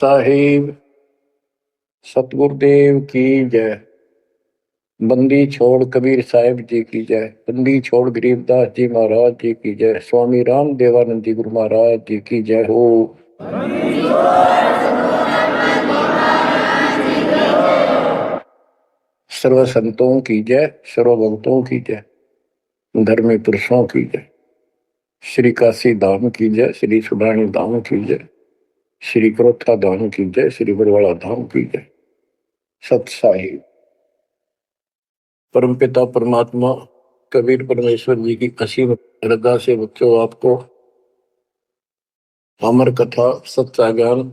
साहिब सतगुरुदेव की जय। बंदी छोड़ कबीर साहिब जी की जय। बंदी छोड़ गरीबदास जी महाराज जी की जय। स्वामी राम देवानंद जी गुरु महाराज जी की जय हो। सर्व संतों की जय, सर्व भक्तों की जय, धर्मी पुरुषों की जय। श्री काशी धाम की जय, श्री सुडानी धाम की जय, श्री क्रोथा धाम की जय, श्री बरवाड़ा धाम की जय। सत साहिब परमपिता परमात्मा कबीर परमेश्वर जी की असीम श्रद्धा से बच्चों आपको अमर कथा सच्चा ज्ञान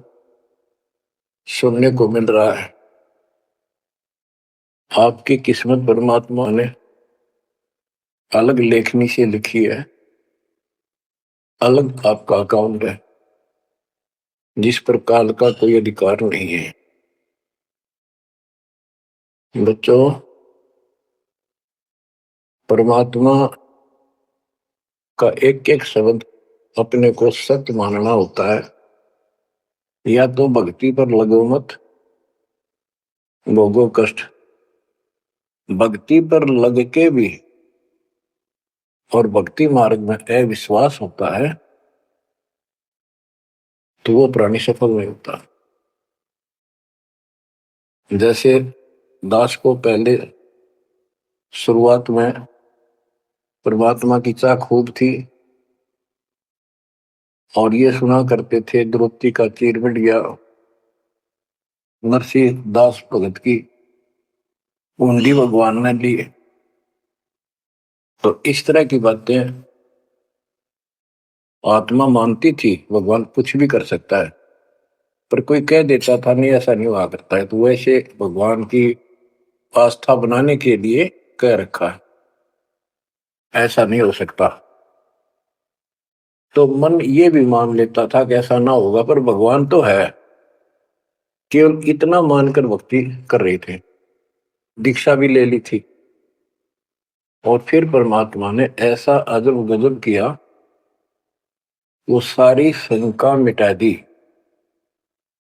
सुनने को मिल रहा है। आपकी किस्मत परमात्मा ने अलग लेखनी से लिखी है, अलग आपका अकाउंट है जिस पर काल का कोई अधिकार नहीं है। बच्चों, परमात्मा का एक एक शब्द अपने को सत्य मानना होता है। या तो भक्ति पर लगो मत, भोगो कष्ट। भक्ति पर लग के भी और भक्ति मार्ग में अविश्वास होता है तो वो प्राणी सफल नहीं होता। जैसे दास को पहले शुरुआत में परमात्मा की चाह खूब थी और ये सुना करते थे द्रौपदी का चीर मिट गया, नरसिंह दास भगत की कुंडली भगवान ने ली। तो इस तरह की बातें आत्मा मानती थी, भगवान कुछ भी कर सकता है। पर कोई कह देता था नहीं ऐसा नहीं हुआ करता है, तो वैसे भगवान की आस्था बनाने के लिए कह रखा है ऐसा नहीं हो सकता। तो मन ये भी मान लेता था कि ऐसा ना होगा, पर भगवान तो है। केवल इतना मानकर भक्ति कर रहे थे, दीक्षा भी ले ली थी। और फिर परमात्मा ने ऐसा अजब गजब किया, वो सारी शंका मिटा दी।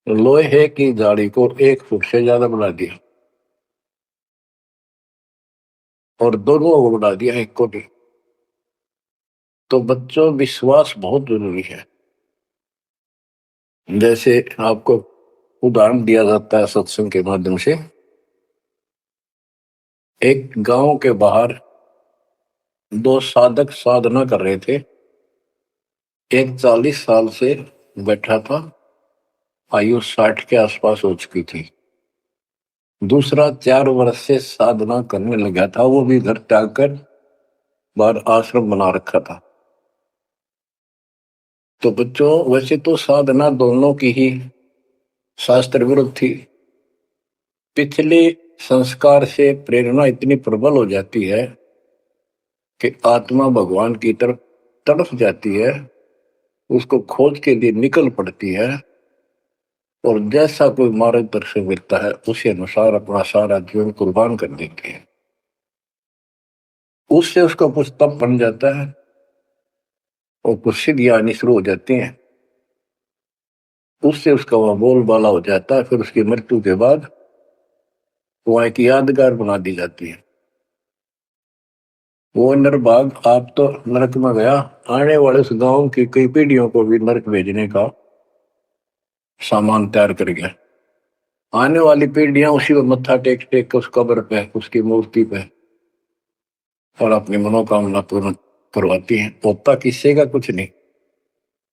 लोहे की जाली को 1 फुट से ज्यादा बढ़ा दिया और दोनों को बढ़ा दिया, एक को भी। तो बच्चों, विश्वास बहुत जरूरी है। जैसे आपको उदाहरण दिया जाता है सत्संग के माध्यम से। एक गांव के बाहर 2 साधक साधना कर रहे थे। एक 40 साल से बैठा था, आयु 60 के आसपास हो चुकी थी। दूसरा 4 वर्ष से साधना करने लगा था, वो भी घर त्याग कर बाहर आश्रम बना रखा था। तो बच्चों, वैसे तो साधना दोनों की ही शास्त्र विरुद्ध थी। पिछले संस्कार से प्रेरणा इतनी प्रबल हो जाती है कि आत्मा भगवान की तरफ तड़प जाती है, उसको खोज के लिए निकल पड़ती है और जैसा कोई मार्गदर्शन मिलता है उसी अनुसार अपना सारा जीवन कुर्बान कर देती है। उससे उसका कुछ तप बन जाता है और कुछ सिद्धियां आनी शुरू हो जाती हैं। उससे उसका वह बोलबाला हो जाता है। फिर उसकी मृत्यु के बाद वह एक यादगार बना दी जाती है। वो नरभाग आप तो नरक में गया, आने वाले उस गांव की कई पीढ़ियों को भी नरक भेजने का सामान तैयार कर गया। आने वाली पीढ़ियां उसी को मत्था टेक टेक के उस कब्र पे, उसकी मूर्ति पे और अपनी मनोकामना पूर्ण करवाती हैं। होता किसी का कुछ नहीं,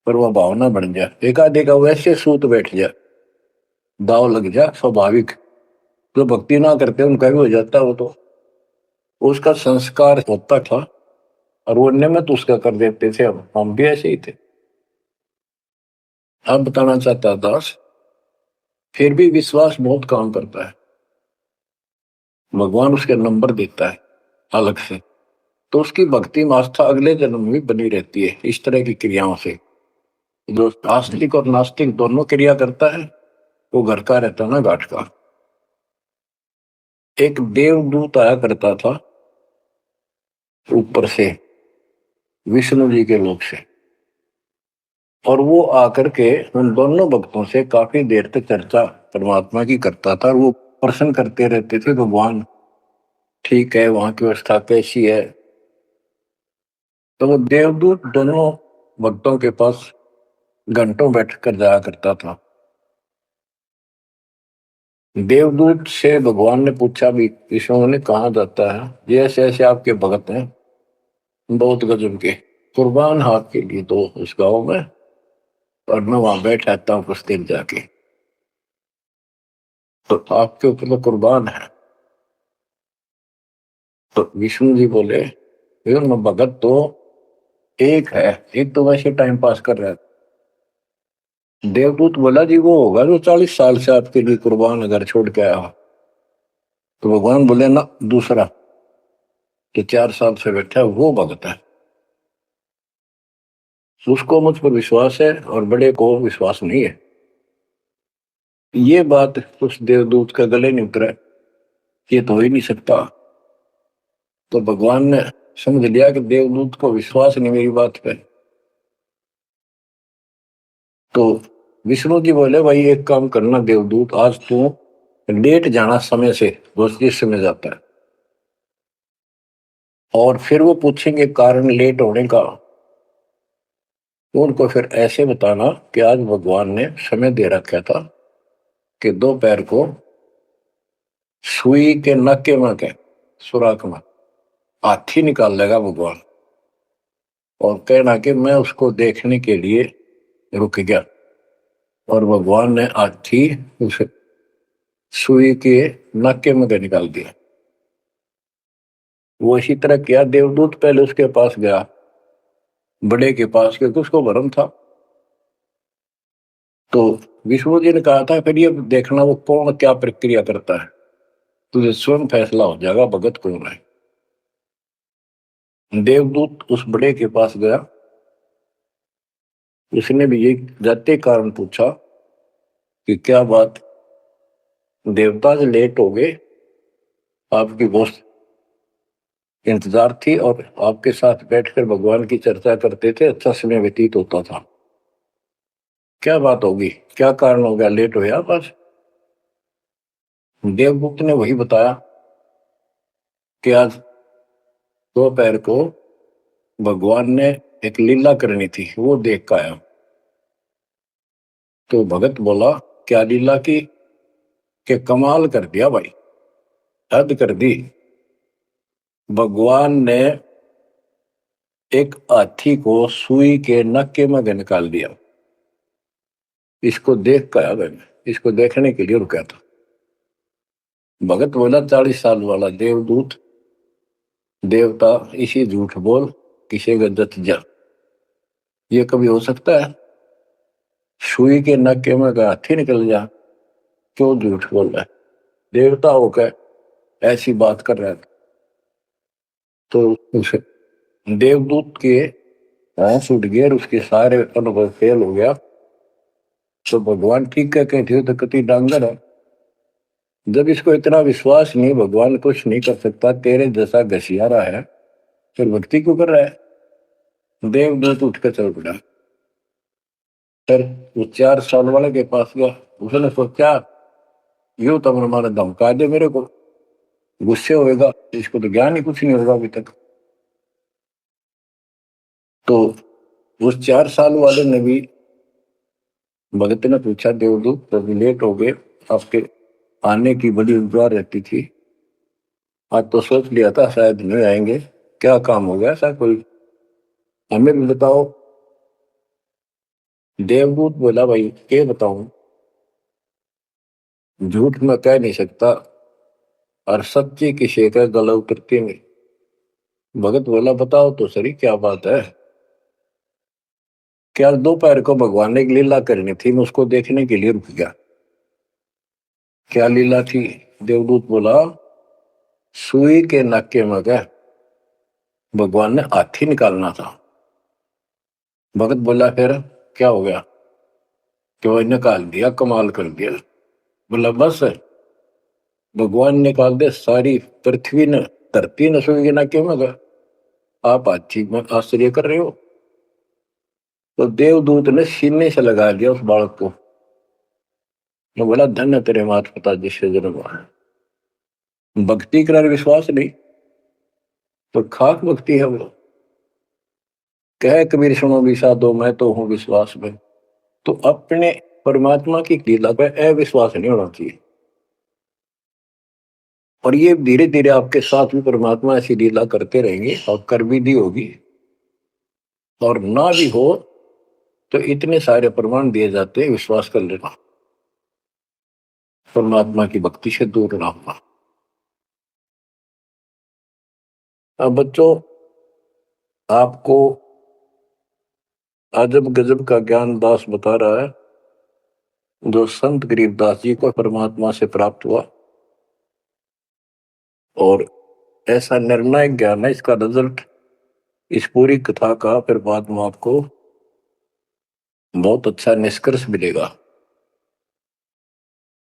पर वह भावना बन जाए, एकाधिका वैसे सूत बैठ जाए, दाव लग जाए। स्वाभाविक जो भक्ति ना करते उनका भी हो जाता है। वो तो उसका संस्कार होता था और वो नियमित उसका कर देते थे। हम भी ऐसे ही थे। अब बताना चाहता दास, फिर भी विश्वास बहुत काम करता है। भगवान उसके नंबर देता है अलग से, तो उसकी भक्ति में आस्था अगले जन्म में भी बनी रहती है। इस तरह की क्रियाओं से जो आस्तिक और नास्तिक दोनों क्रिया करता है, वो घर का रहता ना घाट का। एक देवदूत आया करता था ऊपर से, विष्णु जी के लोक से। और वो आकर के उन दोनों भक्तों से काफी देर तक चर्चा परमात्मा की करता था और वो प्रश्न करते रहते थे, भगवान ठीक है, वहां की व्यवस्था कैसी है। तो वो देवदूत दोनों भक्तों के पास घंटों बैठ कर जाया करता था। देवदूत से भगवान ने पूछा भी, विष्णु ने कहा जाता है ये ऐसे ऐसे आपके भगत हैं, बहुत गजब के, कुर्बान हाथ के लिए तो उस गांव में, और मैं वहां बैठ रहता हूँ कुछ देर जाके, तो आपके ऊपर तो कुर्बान है। तो विष्णु जी बोले, मैं भगत तो एक है, एक तो वैसे टाइम पास कर रहा है। देवदूत बोला, जी वो होगा जो 40 साल से आपके लिए कुर्बान घर छोड़ के आया हो। तो भगवान बोले, ना, दूसरा कि 4 साल से बैठा है वो भगत है, उसको मुझ पर विश्वास है और बड़े को विश्वास नहीं है। ये बात उस देवदूत का गले नहीं उतरा, ये तो हो ही नहीं सकता। तो भगवान ने समझ लिया कि देवदूत को विश्वास नहीं मेरी बात पे। तो विष्णु जी बोले, भाई एक काम करना देवदूत, आज तू लेट जाना समय से, दोस्त जिस समय जाता है, और फिर वो पूछेंगे कारण लेट होने का, तो उनको फिर ऐसे बताना कि आज भगवान ने समय दे रखा था कि दोपहर को सुई के नक्के में के सुराख में हाथी निकाल लेगा भगवान, और कहना कि मैं उसको देखने के लिए रुक गया, और भगवान ने हाथी उस सुई के नक्के में के निकाल दिया। वो इसी तरह किया, देवदूत पहले उसके पास गया, बड़े के पास, क्योंकि उसको भरम था। तो विष्णु जी ने कहा था, फिर ये देखना वो कौन क्या प्रक्रिया करता है, तुझे स्वयं फैसला हो जाएगा भगत कौन है। देवदूत उस बड़े के पास गया, उसने भी ये जाते कारण पूछा कि क्या बात, देवता से लेट हो गए, आपकी बहुत इंतजार थी और आपके साथ बैठकर भगवान की चर्चा करते थे, अच्छा समय व्यतीत होता था, क्या बात होगी, क्या कारण हो गया, लेट हो आप आज। देवगुप्त ने वही बताया कि आज दोपहर को भगवान ने एक लीला करनी थी, वो देख कर आया। तो भगत बोला, क्या लीला की, कि कमाल कर दिया भाई, हद कर दी। भगवान ने एक हाथी को सुई के नक्के में निकाल दिया, इसको देख कर आया मैंने, इसको देखने के लिए रुका था। भगत बोला, 40 साल वाला देवदूत देवता इसी झूठ बोल, किसे गद्दत जा, ये कभी हो सकता है, सुई के नक्के में का हाथी निकल जा, क्यों झूठ बोल रहा है, देवता होकर ऐसी बात कर रहा है। तो उस देवदूत के होश उठ गए, उसके सारे अनुभव फेल हो गया। तो भगवान ठीक कह के थे, तो कति डांगर है, जब इसको इतना विश्वास नहीं, भगवान कुछ नहीं कर सकता, तेरे जैसा घसियारा है, फिर भक्ति क्यों कर रहा है। देवदूत उठ कर चल पड़ा, फिर वो 4 साल वाले के पास गया, उसने सोचा यूं तो हमारा धमका दे मेरे को, गुस्से होएगा, इसको तो ज्ञान ही कुछ नहीं होगा अभी तक। तो उस 4 साल वाले ने भी, भगत ने पूछा, देवदूत तो लेट हो गए, आपके आने की बड़ी इंतजार रहती थी, आज तो सोच लिया था शायद नहीं आएंगे, क्या काम हो गया ऐसा कोई, हमें भी बताओ। देवदूत बोला, भाई क्या बताऊं, झूठ में कह नहीं सकता, और सच्ची की शेखर गला उतरती नहीं। भगत बोला, बताओ तो सही क्या बात है। क्या दोपहर को भगवान ने एक लीला करनी थी, मैं उसको देखने के लिए रुक गया। क्या लीला थी। देवदूत बोला, सुई के नक्के में गए, भगवान ने हाथी निकालना था। भगत बोला, फिर क्या हो गया, कि वो निकाल दिया, कमाल कर दिया। बोला, बस भगवान निकाल दे, सारी पृथ्वी ने, धरती ने सुई के नक्के में गए, आप हाथी में आश्चर्य कर रहे हो। तो देवदूत ने सीने से लगा दिया उस बालक को। तो बोला धन्य तेरे माता पिता जिससे जन्म हुआ है। भक्ति कर विश्वास नहीं, तो खाक भक्ति है वो। कह कबीर सुनो विषा दो मैं तो हूं विश्वास में। तो अपने परमात्मा की लीला पर अविश्वास नहीं होना चाहिए। और ये धीरे धीरे आपके साथ भी परमात्मा ऐसी लीला करते रहेंगे और कर भी दी होगी। और ना भी हो तो इतने सारे प्रमाण दिए जाते हैं, विश्वास कर लेना, परमात्मा की भक्ति से दूर ना होना। अब बच्चों, आपको अजब गजब का ज्ञान दास बता रहा है, जो संत गरीबदास जी को परमात्मा से प्राप्त हुआ। और ऐसा निर्णायक ज्ञान है, इसका रिजल्ट इस पूरी कथा का फिर बाद में आपको बहुत अच्छा निष्कर्ष मिलेगा।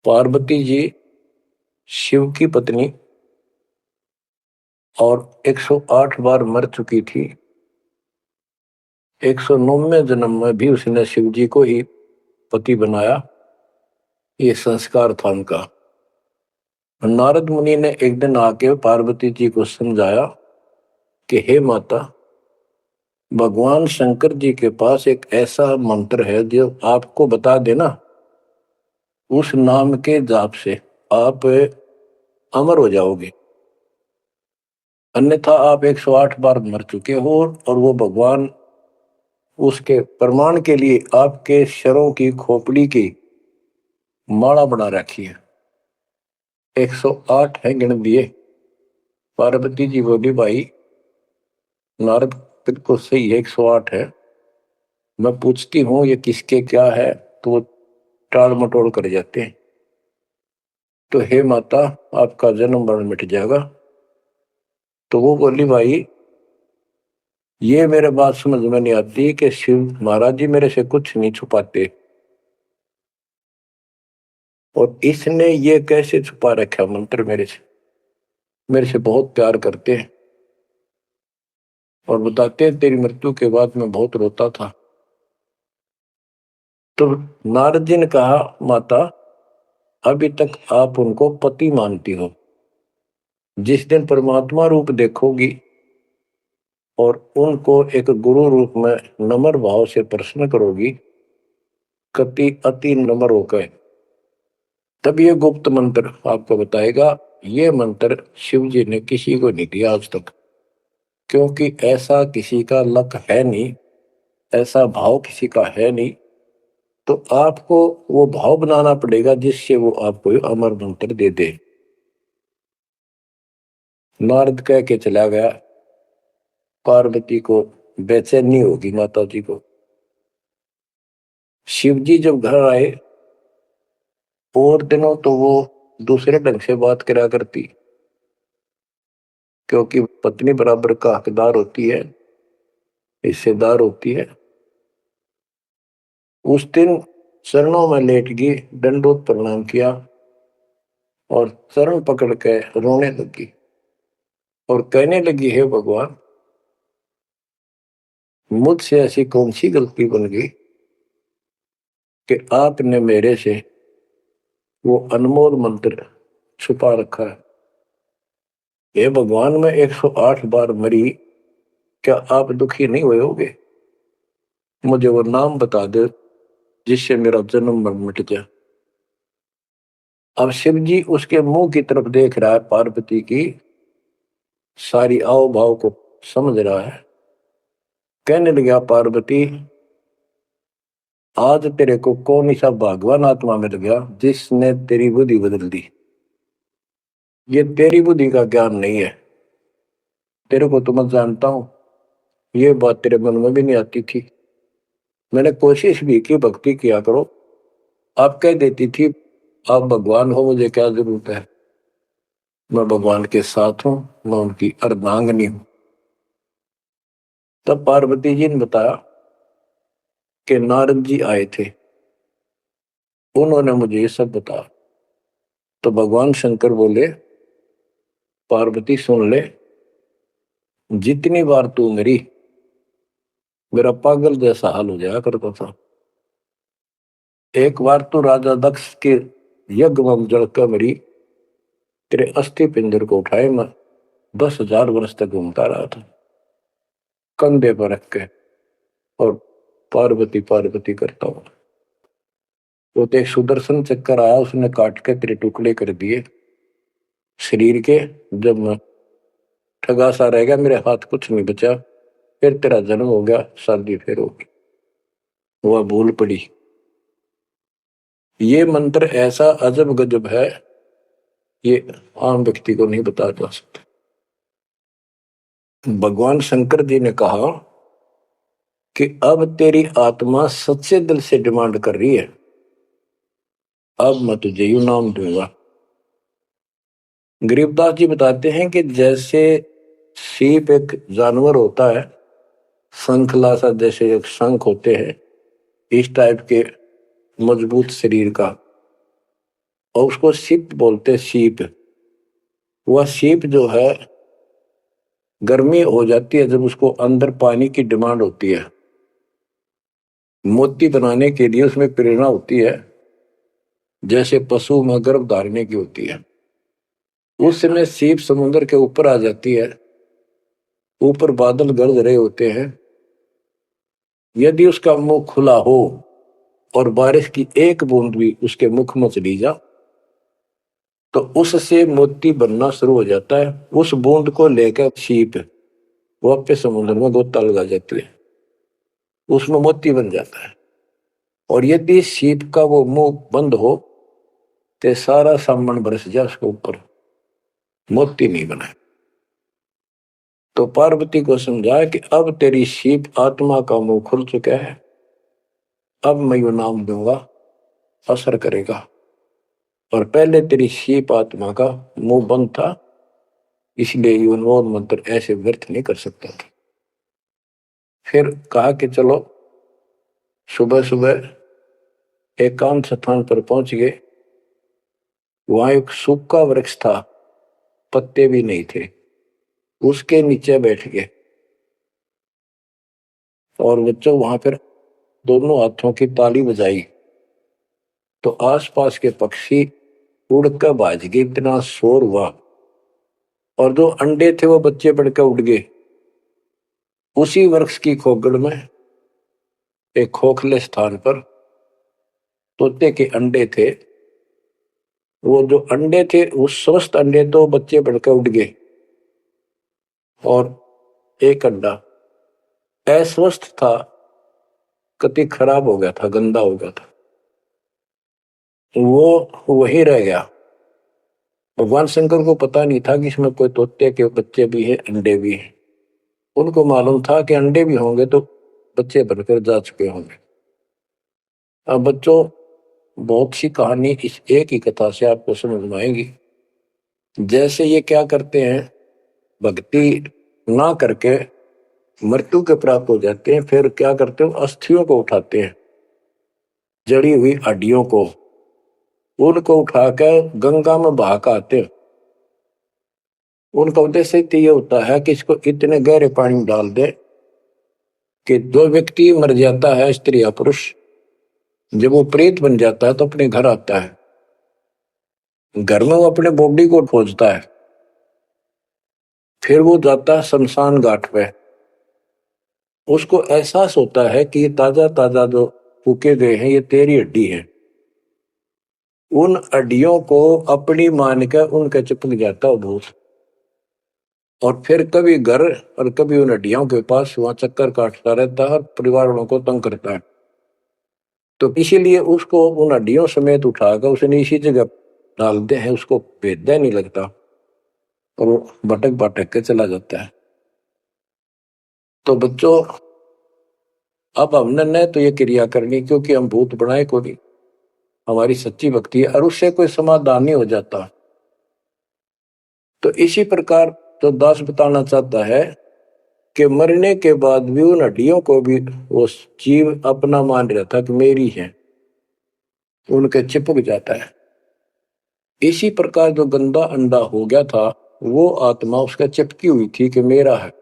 पार्वती जी शिव की पत्नी और 108 बार मर चुकी थी। 109वें जन्म में भी उसने शिव जी को ही पति बनाया। ये संस्कार था उनका। नारद मुनि ने एक दिन आके पार्वती जी को समझाया कि हे माता, भगवान शंकर जी के पास एक ऐसा मंत्र है जो आपको बता देना, उस नाम के जाप से आप अमर हो जाओगे, अन्यथा आप 108 बार मर चुके हो। और वो भगवान उसके प्रमाण के लिए आपके शरों की खोपड़ी की माला बना रखी है। 108 है, गिन दिए। पार्वती जी बोली भाई नारद बिल्कुल सही है, 108 है। मैं पूछती हूँ ये किसके क्या है, तो वो टाल मटोल कर जाते हैं। तो हे माता, आपका जन्म मरण मिट जाएगा। तो वो बोली भाई ये मेरे बात समझ में नहीं आती कि शिव महाराज जी मेरे से कुछ नहीं छुपाते, और इसने ये कैसे छुपा रखा मंत्र मेरे से बहुत प्यार करते हैं। और बताते हैं तेरी मृत्यु के बाद मैं बहुत रोता था। तो नारद जी ने कहा माता, अभी तक आप उनको पति मानती हो, जिस दिन परमात्मा रूप देखोगी और उनको एक गुरु रूप में नम्र भाव से प्रश्न करोगी, कति अति नम्र होकर, तब ये गुप्त मंत्र आपको बताएगा। ये मंत्र शिव जी ने किसी को नहीं दिया आज तक, क्योंकि ऐसा किसी का लक है नहीं, ऐसा भाव किसी का है नहीं। तो आपको वो भाव बनाना पड़ेगा जिससे वो आपको अमर मंत्र दे दे। नारद कह के चला गया। पार्वती को बेचैनी होगी माता जी को। शिव जी जब घर आए और दिनों तो वो दूसरे ढंग से बात करा करती, क्योंकि पत्नी बराबर का हकदार होती है, हिस्सेदार होती है। उस दिन चरणों में लेट गई, दंडोत प्रणाम किया और चरण पकड़ के रोने लगी और कहने लगी हे भगवान, मुझसे ऐसी कौन सी गलती बन गई कि आपने मेरे से वो अनमोल मंत्र छुपा रखा है। हे भगवान, मैं 108 बार मरी, क्या आप दुखी नहीं हुए होगे? मुझे वो नाम बता दे जिससे मेरा जन्म मरण मिट जाए। अब शिव जी उसके मुंह की तरफ देख रहा है, पार्वती की सारी आओ भाव को समझ रहा है। कहने लगा पार्वती, आज तेरे को कौन सा भगवान आत्मा मिल गया जिसने तेरी बुद्धि बदल दी। ये तेरी बुद्धि का ज्ञान नहीं है, तेरे को तो मैं जानता हूं, ये बात तेरे मन में भी नहीं आती थी। मैंने कोशिश भी की, भक्ति किया करो, आप कह देती थी आप भगवान हो, मुझे क्या जरूरत है, मैं भगवान के साथ हूं, मैं उनकी अर्धांगिनी हूं। तब पार्वती जी ने बताया कि नारद जी आए थे, उन्होंने मुझे ये सब बताया। तो भगवान शंकर बोले पार्वती सुन ले, जितनी बार तू मरी मेरा पागल जैसा हाल हो जाया करता था। एक बार तो राजा दक्ष के यज्ञ में जलकर मरी, तेरे अस्थि पिंजर को उठाए मैं 10,000 वर्ष तक घूमता रहा था कंधे पर रख के, और पार्वती पार्वती करता हूं। वो तो एक सुदर्शन चक्कर आया, उसने काट के तेरे टुकड़े कर दिए शरीर के। जब मैं ठगा सा रह गया, मेरे हाथ कुछ नहीं बचा, फिर तेरा जन्म हो गया, शादी फिर होगी। वह भूल पड़ी। ये मंत्र ऐसा अजब गजब है, ये आम व्यक्ति को नहीं बता जा सकता। भगवान शंकर जी ने कहा कि अब तेरी आत्मा सच्चे दिल से डिमांड कर रही है, अब मैं तुझे यू नाम दूंगा। गरीबदास जी बताते हैं कि जैसे सीप एक जानवर होता है, शंखला सा जैसे एक शंख होते हैं, इस टाइप के मजबूत शरीर का, और उसको सीप बोलते, सीप। वह सीप जो है, गर्मी हो जाती है जब उसको अंदर पानी की डिमांड होती है, मोती बनाने के लिए उसमें प्रेरणा होती है, जैसे पशु में गर्भ धारने की होती है। उस समय सीप समुद्र के ऊपर आ जाती है, ऊपर बादल गरज रहे होते हैं, यदि उसका मुंह खुला हो और बारिश की एक बूंद भी उसके मुख में चली जा, तो उससे मोती बनना शुरू हो जाता है। उस बूंद को लेकर सीप वापस समुद्र में गोता लगा जाती है, उसमें मोती बन जाता है। और यदि सीप का वो मुंह बंद हो तो सारा सामान बरस जाए उसके ऊपर, मोती नहीं बना। तो पार्वती को समझाया कि अब तेरी सीप आत्मा का मुंह खुल चुका है, अब मैं यू नाम दूंगा, असर करेगा। और पहले तेरी सीप आत्मा का मुंह बंद था, इसलिए ये उन्मोद मंत्र ऐसे व्यर्थ नहीं कर सकता था। फिर कहा कि चलो, सुबह सुबह एकांत स्थान पर पहुंच गए। वहां एक सूखा वृक्ष था, पत्ते भी नहीं थे, उसके नीचे बैठ गए। और बच्चों वहां पर दोनों हाथों की ताली बजाई, तो आसपास के पक्षी उड़कर भाज गए, इतना शोर हुआ। और जो अंडे थे वो बच्चे बढ़कर उड़ गए। उसी वृक्ष की खोगड़ में एक खोखले स्थान पर तोते के अंडे थे। वो जो अंडे थे, उस स्वस्थ अंडे तो बच्चे बढ़कर उड़ गए, और एक अंडा अस्वस्थ था, कति खराब हो गया था, गंदा हो गया था, वो वही रह गया। भगवान शंकर को पता नहीं था कि इसमें कोई तोते के बच्चे भी हैं, अंडे भी हैं। उनको मालूम था कि अंडे भी होंगे तो बच्चे बनकर जा चुके होंगे। अब बच्चों, बहुत सी कहानी इस एक ही कथा से आपको समझ में आएगी। जैसे ये क्या करते हैं, भक्ति ना करके मृत्यु के प्राप्त हो जाते हैं, फिर क्या करते हो, अस्थियों को उठाते हैं, जड़ी हुई हड्डियों को, उनको उठाकर गंगा में बहा के आते हैं। उनका उद्देश्य तो ये होता है कि इसको इतने गहरे पानी में डाल दे कि दो व्यक्ति मर जाता है, स्त्री या पुरुष, जब वो प्रेत बन जाता है तो अपने घर आता है। घर में वो अपने बॉडी को खोजता है, फिर वो जाता है शमशान घाट पे। उसको एहसास होता है कि ये ताजा ताजा जो फूके गए हैं, ये तेरी हड्डी है। उन हड्डियों को अपनी मान कर उनके चिपक जाता है भूत, और फिर कभी घर और कभी उन हड्डियों के पास वहां चक्कर काटता रहता है और परिवार वालों को तंग करता है। तो इसीलिए उसको उन हड्डियों समेत उठाकर उसने इसी जगह डालते हैं, उसको भेदा नहीं लगता, और वो भटक भटक के चला जाता है। तो बच्चों, अब हमने न तो ये क्रिया करनी, क्योंकि हम भूत बनाए को नहीं, हमारी सच्ची भक्ति है, और उससे कोई समाधान नहीं हो जाता। तो इसी प्रकार तो दास बताना चाहता है कि मरने के बाद भी उन हड्डियों को भी वो जीव अपना मान रहा था कि मेरी है, उनके चिपक जाता है। इसी प्रकार जो गंदा अंडा हो गया था, वो आत्मा उसका चिपकी हुई थी कि मेरा है।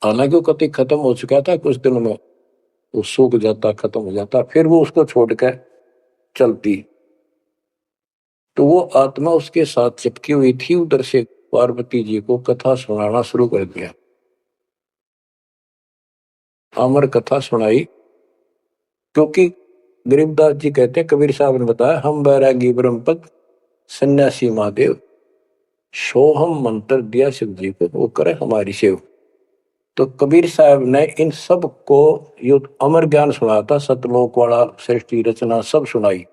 हालांकि वो कति खत्म हो चुका था, कुछ दिन में वो सूख जाता, खत्म हो जाता, फिर वो उसको छोड़कर चलती। तो वो आत्मा उसके साथ चिपकी हुई थी। उधर से पार्वती जी को कथा सुनाना शुरू कर दिया। अमर कथा सुनाई, क्योंकि गरीबदास जी कहते हैं, कबीर साहब ने बताया, हम बैरागी ब्रह्मपद सन्यासी महादेव, सोहम मंत्र दिया शिव जी को, वो करे हमारी सेव। तो कबीर साहब ने इन सब को यो अमर ज्ञान सुनाया था, सतलोक वाला, सृष्टि रचना सब सुनाई।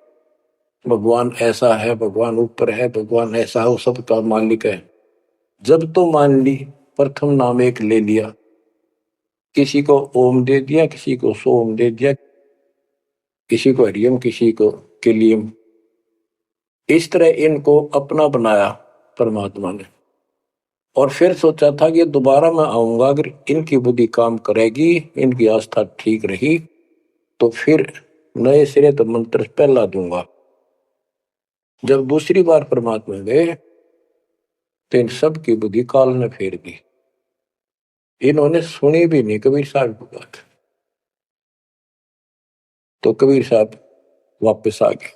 भगवान ऐसा है, भगवान ऊपर है, भगवान ऐसा है, वो सबका मालिक है। जब तो मान ली, प्रथम नाम एक ले लिया, किसी को ओम दे दिया, किसी को सोम दे दिया, किसी को हरियम, किसी को किलियम। इस तरह इनको अपना बनाया परमात्मा ने। और फिर सोचा था कि दोबारा मैं आऊंगा, अगर इनकी बुद्धि काम करेगी, इनकी आस्था ठीक रही, तो फिर नए सिरे तो मंत्र पहला दूंगा। जब दूसरी बार परमात्मा गए, तो इन सब की बुद्धि काल ने फेर दी। इन्होंने सुनी भी नहीं कबीर साहब की बात। तो कबीर साहब वापस आ गए।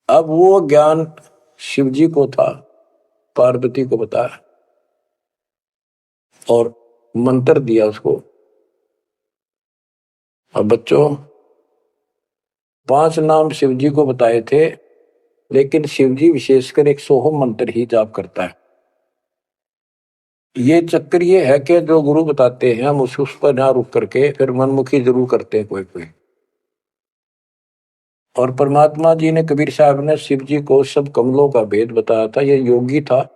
अब वो ज्ञान शिव जी को था, पार्वती को बताया और मंत्र दिया उसको। अब बच्चों, 5 नाम शिव जी को बताए थे, लेकिन शिव जी विशेषकर एक सोहम मंत्र ही जाप करता है। ये चक्कर ये है कि जो गुरु बताते हैं, हम उस पर ना रुक करके फिर मनमुखी जरूर करते हैं कोई कोई। और परमात्मा जी ने, कबीर साहब ने शिव जी को सब कमलों का भेद बताया था। ये योगी था,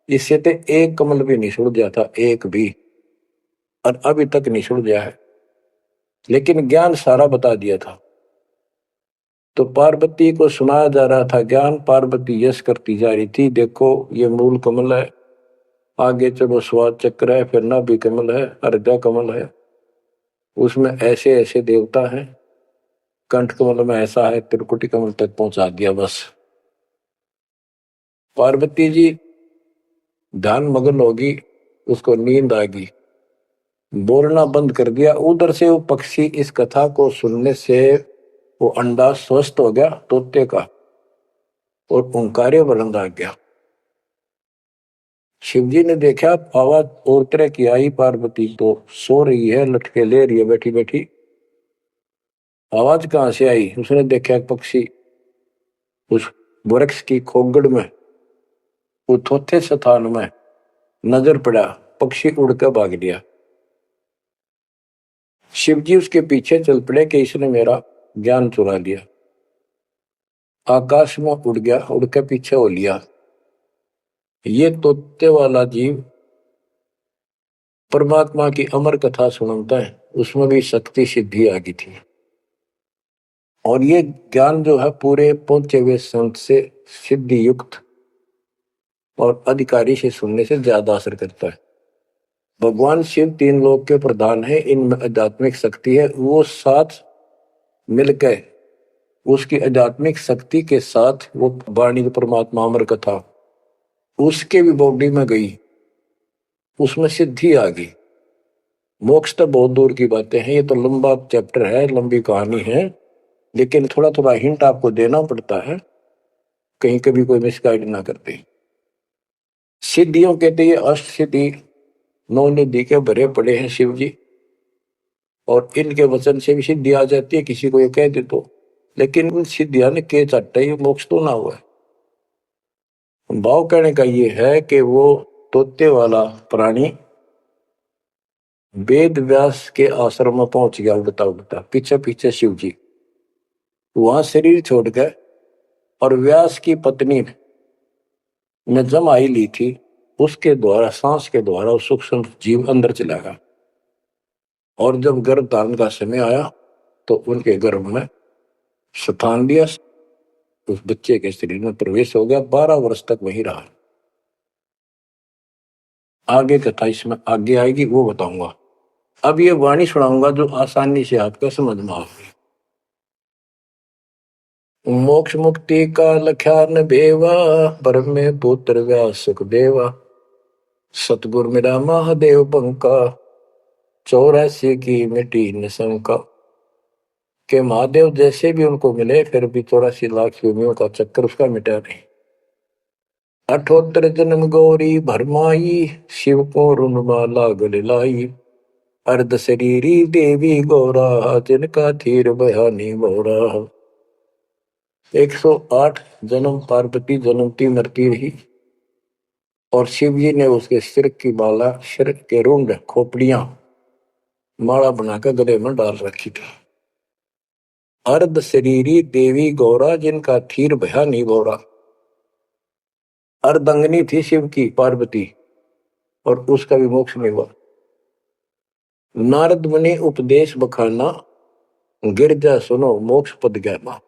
इससे तो एक कमल भी नहीं छूट गया था, एक भी, और अभी तक नहीं छूट गया है, लेकिन ज्ञान सारा बता दिया था। तो पार्वती को सुनाया जा रहा था ज्ञान, पार्वती यश करती जा रही थी, देखो ये मूल कमल है, आगे चलो स्वाद चक्र है, फिर नाभि कमल है, अर्घा कमल है, उसमें ऐसे ऐसे देवता हैं, कंठ कमल में ऐसा है, त्रिकुटी कमल तक पहुंचा दिया। बस पार्वती जी ध्यान मग्न होगी, उसको नींद आ गई, बोलना बंद कर दिया। उधर से वो पक्षी इस कथा को सुनने से वो अंडा स्वस्थ हो गया तोते का, और ओंकार्य बुलंद आ गया। शिव जी ने देखा आवाज और तरह की आई, पार्वती तो सो रही है, लटके ले रही है बैठी बैठी, आवाज कहां से आई? उसने देखा पक्षी उस वृक्ष की खोगड़ में, वो थोथे स्थान में नजर पड़ा, पक्षी उड़कर भाग लिया। शिव जी उसके पीछे चल पड़े कि इसने मेरा ज्ञान चुरा लिया। आकाश में उड़ गया, उड़ के पीछे हो लिया। ये तोते वाला जीव परमात्मा की अमर कथा सुनता है, उसमें भी शक्ति सिद्धि आ गई थी। और ये ज्ञान जो है पूरे पहुंचे हुए संत से सिद्धि युक्त और अधिकारी से सुनने से ज्यादा असर करता है। भगवान शिव 3 लोक के प्रधान है, इनमें आध्यात्मिक शक्ति है, वो साथ मिलकर उसकी आध्यात्मिक शक्ति के साथ वो वाणी परमात्मा अमर कथा उसके भी बॉडी में गई, उसमें सिद्धि आ गई। मोक्ष तो बहुत दूर की बातें हैं, ये तो लंबा चैप्टर है, लंबी कहानी है, लेकिन थोड़ा थोड़ा हिंट आपको देना पड़ता है, कहीं कभी कोई मिसगाइड ना करते। सिद्धियों कहते ये अष्ट सिद्धि 9 निधि के भरे पड़े हैं शिव जी, और इनके वचन से भी सिद्धि आ जाती है, किसी को ये कह दे तो। लेकिन उन सिद्धियां ने के चाटा, ये मोक्ष तो ना हुआ है। भाव कहने का ये है कि वो तोते वाला प्राणी वेद व्यास के आश्रम में पहुंच गया, उड़ता उड़ता पीछे पीछे शिव जी, वहां शरीर छोड़ गए, और व्यास की पत्नी ने जमाई ली थी, उसके द्वारा सांस के द्वारा उस सूक्ष्म जीव अंदर चला गया। और जब गर्भ धारण का समय आया, तो उनके गर्भ में स्थान लिया, उस बच्चे के शरीर में प्रवेश हो गया, 12 वर्ष तक वहीं रहा। आगे कथा इसमें आगे आएगी, वो बताऊंगा। अब ये वाणी सुनाऊंगा जो आसानी से आपका समझ में आएगी। मोक्ष मुक्ति का लख्यान बेवा, ब्रह्म पुत्र व्यास सुखदेवा, सतगुर मेरा महादेव पंका, 84 की मिट्टी न शंका। के महादेव जैसे भी उनको मिले फिर भी 84 लाख योनियों का चक्कर उसका मिटा नहीं। 78 जन्म गौरी भरमाई, शिव को रुनमाला गले लाई। अर्ध शरीरी देवी गौरा, जिनका थीर बयानी मोरा। 108 जन्म पार्वती जन्मती मरती रही और शिव जी ने उसके सिर की माला, सिर के रुंड खोपड़ियां माला बनाकर गले में डाल रखी थी। अर्ध शरीरी देवी गौरा, जिनका थीर भया नहीं बोरा। अर्धंगनी थी शिव की पार्वती और उसका भी मोक्ष नहीं हुआ। नारद मुनि उपदेश बखाना, गिरजा सुनो मोक्ष पद ज्ञाना।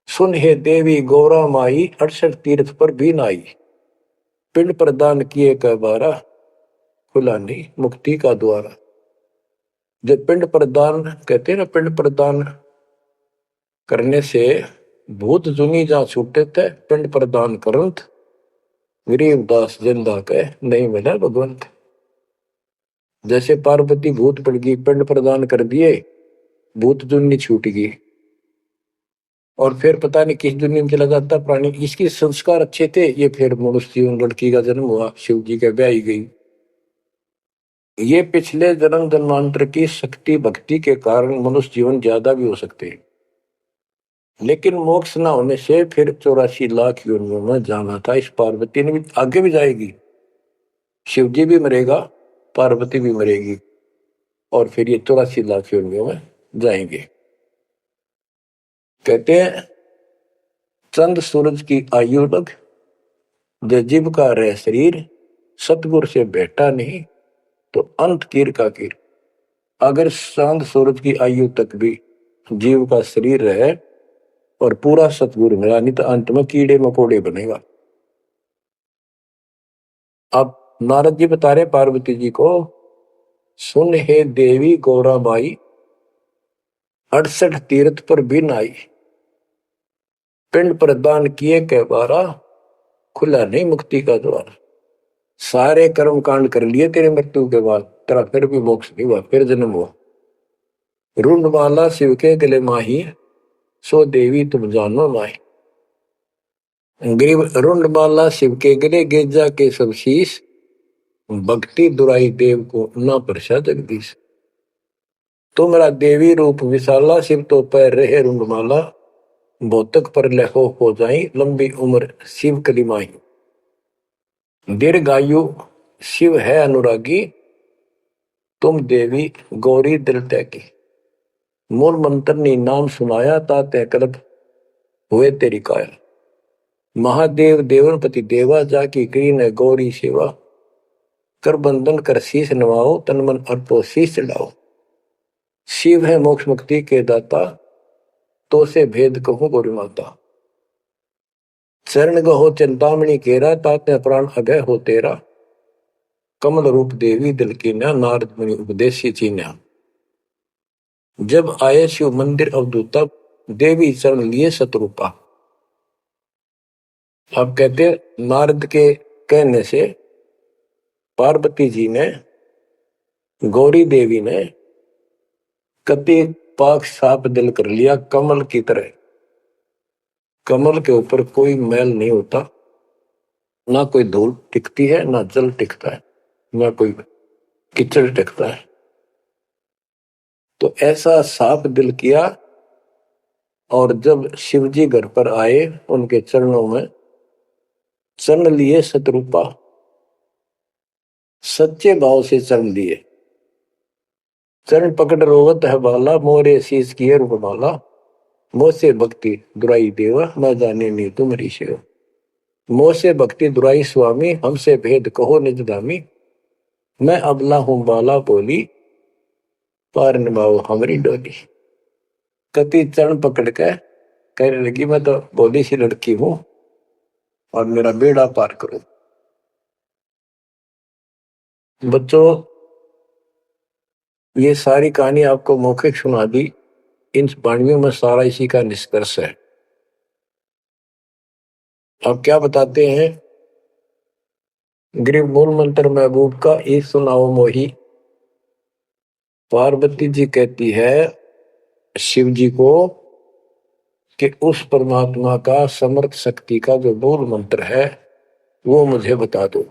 सुन हे देवी गौरा माई, 68 तीर्थ पर भी नाई। पिंड प्रदान किए का बारा, खुला नहीं मुक्ति का द्वारा। जब पिंड प्रदान कहते हैं ना, पिंड प्रदान करने से भूत जुनी जा छूटे थे, पिंड प्रदान करंत गरीबदास जिंदा के नहीं मिला भगवंत। जैसे पार्वती भूत पड़ गई, पिंड प्रदान कर दिए, भूत जुनी छूट गई और फिर पता नहीं किस दुनिया में चला जाता प्राणी। इसके संस्कार अच्छे थे, ये फिर मनुष्य लड़की का जन्म हुआ, शिव जी के ब्याह गई। ये पिछले जन्म जन्मांतर की शक्ति भक्ति के कारण मनुष्य जीवन ज्यादा भी हो सकते हैं, लेकिन मोक्ष ना होने से फिर 84 लाख योनियों में जाना था। इस पार्वती ने भी आगे भी जाएगी, शिव जी भी मरेगा, पार्वती भी मरेगी और फिर ये 84 लाख योनियों में जाएंगे। कहते हैं चंद सूरज की आयु लग, जो जीव का रह शरीर, सतगुर से बेटा नहीं तो अंत कीर का कीर। अगर चांद सूरज की आयु तक भी जीव का शरीर रहे और पूरा सतगुरु मिला नहीं तो अंत में कीड़े मकोड़े बनेगा। अब नारद जी बता रहे पार्वती जी को, सुन हे देवी गौरा बाई, 68 तीर्थ पर भी नाई। पिंड प्रदान किए के बारा, खुला नहीं मुक्ति का द्वार। सारे कर्म कांड कर लिए तेरे मृत्यु के बाद, तेरा फिर भी मोक्ष नहीं हुआ, फिर जन्म हुआ। रुंड माला शिव के गले माही, सो देवी तुम जानो माही। गरीब रुंड माला शिव के गले, गेजा के सब शीश। भक्ति दुराई देव को ना परसा जगदीश। तुमरा देवी रूप विशाला, शिव तो पैर रहे रुंड माला। भौतक पर लहो हो जाई, लंबी उम्र शिव कलिमाई। दीर्घायु शिव है अनुरागी, तुम देवी गौरी दिल त्यागी। मूल मंत्र ने नाम सुनाया, ताते कल्प हुए तेरी काया। महादेव देवनपति देवा, जाकी करी न गौरी सेवा। कर बंधन कर शीश नवाओ, तन मन अर्पो शीश चढ़ाओ। शिव है मोक्ष मुक्ति के दाता, तो से भेद कहूं गौरी माता। चरण गहो चिंतामणि केरा, ताते प्राण अभय हो तेरा। कमल रूप देवी दिल की न्या, नारद मुनि उपदेशी चीन्या। जब आए शिव मंदिर अवधूता, देवी चरण लिए शत्रुपा। अब कहते नारद के कहने से पार्वती जी ने, गौरी देवी ने कति पाक साफ दिल कर लिया, कमल की तरह। कमल के ऊपर कोई मैल नहीं होता, ना कोई धूल टिकती है, ना जल टिकता है, ना कोई कीचड़ टिकता है। तो ऐसा साफ दिल किया और जब शिवजी घर पर आए, उनके चरणों में चरण लिए शत्रुपा। सच्चे भाव से चरण लिए। चरण पकड़ रोवत है बाला, मोरे शीश किए रूपमाला। मोसे भक्ति दुराई देवा, मैं जाने नहीं तुम्हारी सेवा। मोसे भक्ति दुराई स्वामी, हमसे भेद कहो निज दामी। मैं अबला हूं बाला बोली, पार निभाओ हमारी डोली। कति चरण पकड़ के कहने लगी, मैं तो भोली सी लड़की हूं और मेरा बेड़ा पार करो। बच्चों, ये सारी कहानी आपको मौखिक सुना दी, इन वाणियों में सारा इसी का निष्कर्ष है। अब क्या बताते हैं गरीब मूल मंत्र महबूब का ये सुनाओ मोही। पार्वती जी कहती है शिव जी को कि उस परमात्मा का समर्थ शक्ति का जो मूल मंत्र है वो मुझे बता दो।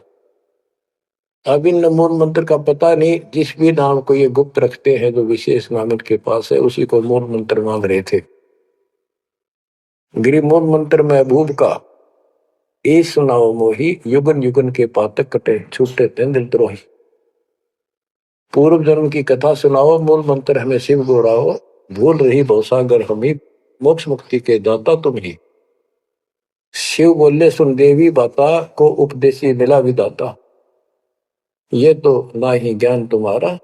अब इन मूल मंत्र का पता नहीं, जिस भी नाम को ये गुप्त रखते हैं जो विशेष नाम इनके पास है उसी को मूल मंत्र मांग रहे थे। गिरी मूल मंत्र महबूब का ए सुनाओ मोही, युगन युगन के पातक कटे छूटे तेंद्र द्रोही। पूर्व जन्म की कथा सुनाओ, मूल मंत्र हमें शिव गोराओ, भूल रही भवसागर हमी, मोक्ष मुक्ति के दाता तुम ही। शिव बोले सुन देवी बाता को उपदेशी मिला विदाता, ये तो ना ही ज्ञान तुम्हारा,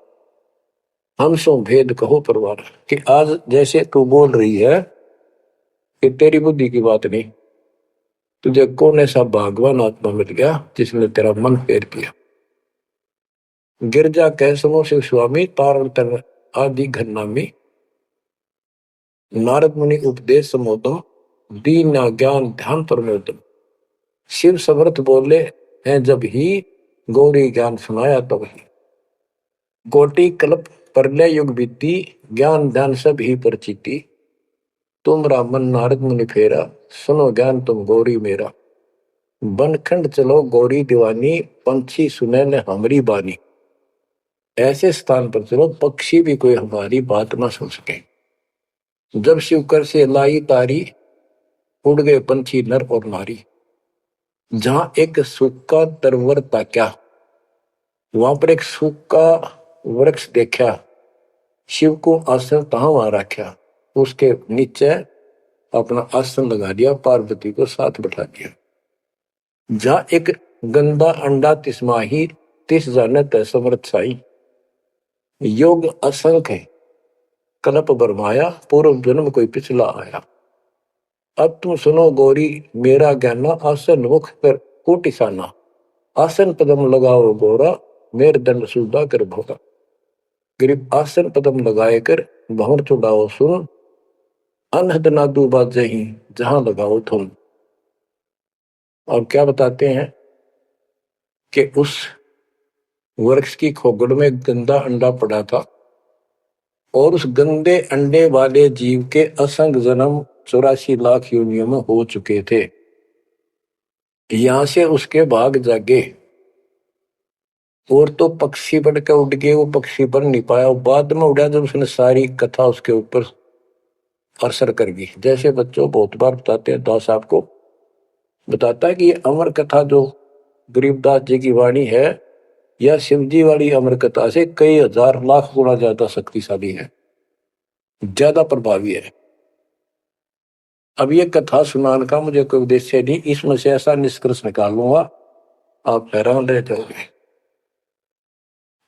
हम सो भेद कहो परवार। कि आज जैसे तू बोल रही है कि तेरी बुद्धि की बात नहीं, तुझे कौन ऐसा भगवान आत्मा मिल गया जिसने तेरा मन फेर किया। गिरजा कह सुनो शिव स्वामी, तारण तर आदि घरनामी, नारद मुनि उपदेश समोदो, दीन ज्ञान ध्यान परमोदम। शिव समर्थ बोले हैं जब ही, गौरी ज्ञान सुनाया तब ही। कोटि कल्प प्रलय युग बीती, ज्ञान ध्यान सब ही परचिति, तुमरा मन नारद मुनि फेरा, सुनो ज्ञान तुम गौरी मेरा। बनखंड चलो गौरी दीवानी, पंछी सुने न हमारी बानी। ऐसे स्थान पर चलो पक्षी भी कोई हमारी बात ना सुन सके। जब शिवकर से लाई तारी, उड़ गए पंछी नर और नारी। जहां एक सूखा तरवर ताक्या, वहां पर एक सूखा वृक्ष देखा, शिव को आसन तहां वहां रखा, उसके नीचे अपना आसन लगा दिया, पार्वती को साथ बैठा दिया। जहां एक गंदा अंडा तिस्माही, तिस जानत समर्थ साई। योग असंख्य कल्प बरमाया, पूर्व जन्म कोई पिछला आया। अब तुम सुनो गौरी मेरा ज्ञाना, आसन मुख कर कोटिसाना। आसन पदम लगाओ गौरा, मेर दंड सुधा कर भोगा। गरीब आसन पदम लगाए कर भंवर चुड़ाओ सुन, अनहद नादू बाजे ही जहां लगाओ तुम। और क्या बताते हैं कि उस वृक्ष की खोगड़ में गंदा अंडा पड़ा था और उस गंदे अंडे वाले जीव के असंख्य जन्म 84 लाख योनियों में हो चुके थे। यहां से उसके भाग जागे और तो पक्षी बढ़ के उड़ गए, वो पक्षी बन नहीं पाया, बाद में उड़ा जब उसने सारी कथा उसके ऊपर असर कर गई। जैसे बच्चों बहुत बार बताते हैं, दास आपको बताता है कि ये अमर कथा जो गरीबदास जी की वाणी है या शिव जी वाली अमर कथा से कई हजार लाख गुना ज्यादा शक्तिशाली है, ज्यादा प्रभावी है। अब ये कथा सुनाने का मुझे कोई उद्देश्य नहीं, इसमें से ऐसा निष्कर्ष निकाल लूंगा आप हैरान रह जाओगे।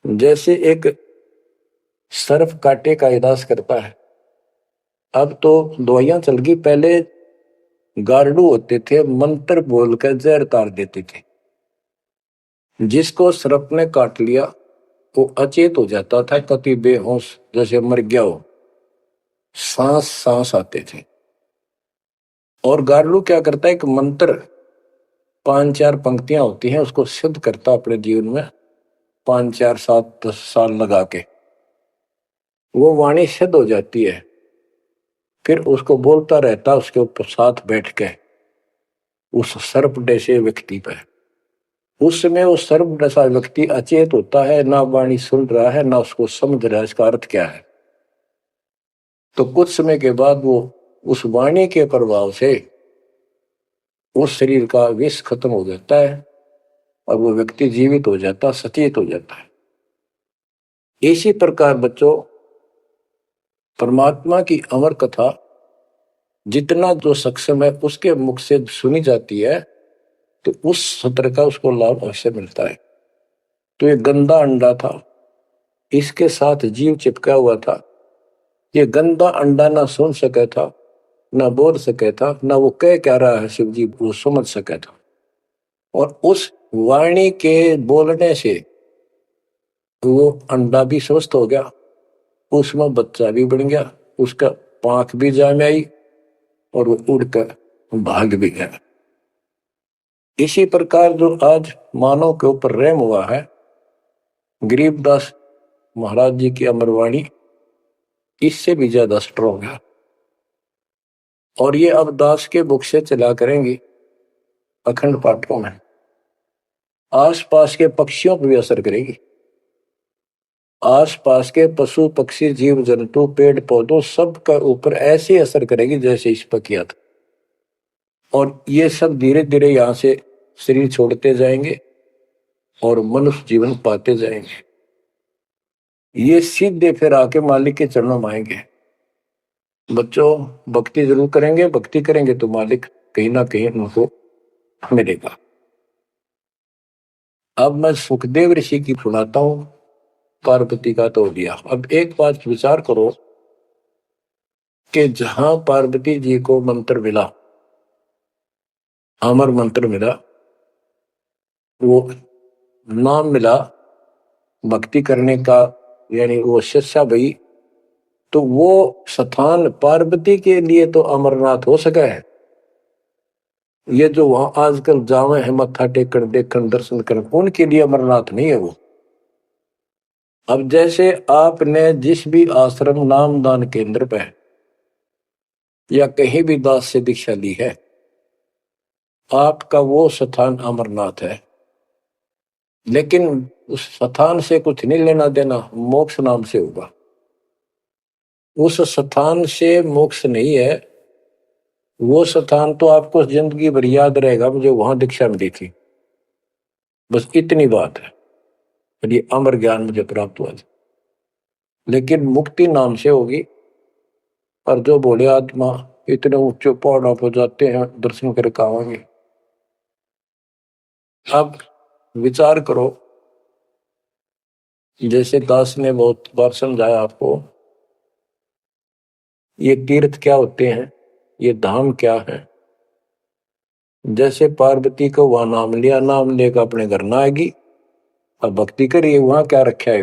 जैसे एक सर्प कांटे का इलाज करता है, अब तो दवाइयां चल गई, पहले गार्डू होते थे, मंत्र बोलकर जहर तार देते थे। जिसको सर्प ने काट लिया वो अचेत हो जाता था, कति बेहोश जैसे मर गया हो, सांस सांस आते थे। और गार्डू क्या करता है, एक मंत्र 5-4 पंक्तियां होती हैं, उसको सिद्ध करता अपने जीवन में 5-4-7-10 साल लगा के, वो वाणी सिद्ध हो जाती है। फिर उसको बोलता रहता उसके ऊपर साथ बैठ के उस सर्प जैसे व्यक्ति पर। उस समय वो सर्प जैसा व्यक्ति अचेत होता है, ना वाणी सुन रहा है ना उसको समझ रहा है इसका अर्थ क्या है। तो कुछ समय के बाद वो उस वाणी के प्रभाव से उस शरीर का विष खत्म हो जाता है और वो व्यक्ति जीवित हो जाता, सचेत हो जाता है। इसी प्रकार बच्चों परमात्मा की अमर कथा जितना जो सक्षम है उसके मुख से सुनी जाती है तो उस सत्र का उसको लाभ अवश्य मिलता है। तो ये गंदा अंडा था, इसके साथ जीव चिपका हुआ था। ये गंदा अंडा ना सुन सका था, ना बोल सके था, ना वो कह क्या रहा है शिव जी वो समझ सका था। और उस वाणी के बोलने से वो अंडा भी स्वस्थ हो गया, उसमें बच्चा भी बन गया, उसका पांख भी जाम आई और वो उड़कर भाग भी गया। इसी प्रकार जो आज मानव के ऊपर रहम हुआ है, गरीबदास महाराज जी की अमरवाणी इससे भी ज्यादा स्ट्रोंग है। और ये अब दास के बुक से चला करेंगी अखंड पाठों में, आसपास के पक्षियों पर भी असर करेगी। आसपास के पशु पक्षी जीव जंतु पेड़ पौधों सब का ऊपर ऐसे असर करेगी जैसे इस पर किया था। और ये सब धीरे धीरे यहां से शरीर छोड़ते जाएंगे और मनुष्य जीवन पाते जाएंगे। ये सीधे फिर आके मालिक के चरणों में आएंगे। बच्चों भक्ति जरूर करेंगे, भक्ति करेंगे तो मालिक कहीं ना कहीं उनको मिलेगा। अब मैं सुखदेव ऋषि की सुनाता हूं, पार्वती का तो दिया। अब एक बात विचार करो कि जहां पार्वती जी को मंत्र मिला, अमर मंत्र मिला, वो नाम मिला भक्ति करने का, यानी वो शिक्षा भई, तो वो स्थान पार्वती के लिए तो अमरनाथ हो सका है। ये जो वहां आजकल जावे है मत्था टेकन देखन दर्शन कर, उनके लिए अमरनाथ नहीं है वो। अब जैसे आपने जिस भी आश्रम नामदान केंद्र पे या कहीं भी दास से दीक्षा ली है, आपका वो स्थान अमरनाथ है। लेकिन उस स्थान से कुछ नहीं लेना देना, मोक्ष नाम से होगा। उस स्थान से मोक्ष नहीं है, वो स्थान तो आपको जिंदगी भर याद रहेगा, मुझे वहां दीक्षा मिली थी, बस इतनी बात है। ये अमर ज्ञान मुझे प्राप्त हुआ था। लेकिन मुक्ति नाम से होगी। और जो बोले आत्मा इतने ऊंचे पहाड़ों पर जाते हैं दर्शन करके आवांगे। अब विचार करो, जैसे दास ने बहुत बार समझाया आपको, ये तीर्थ क्या होते हैं, ये धाम क्या है। जैसे पार्वती को वहां नाम लिया, नाम लेकर अपने घर ना आएगी, अब भक्ति करिए, वहां क्या रखा है।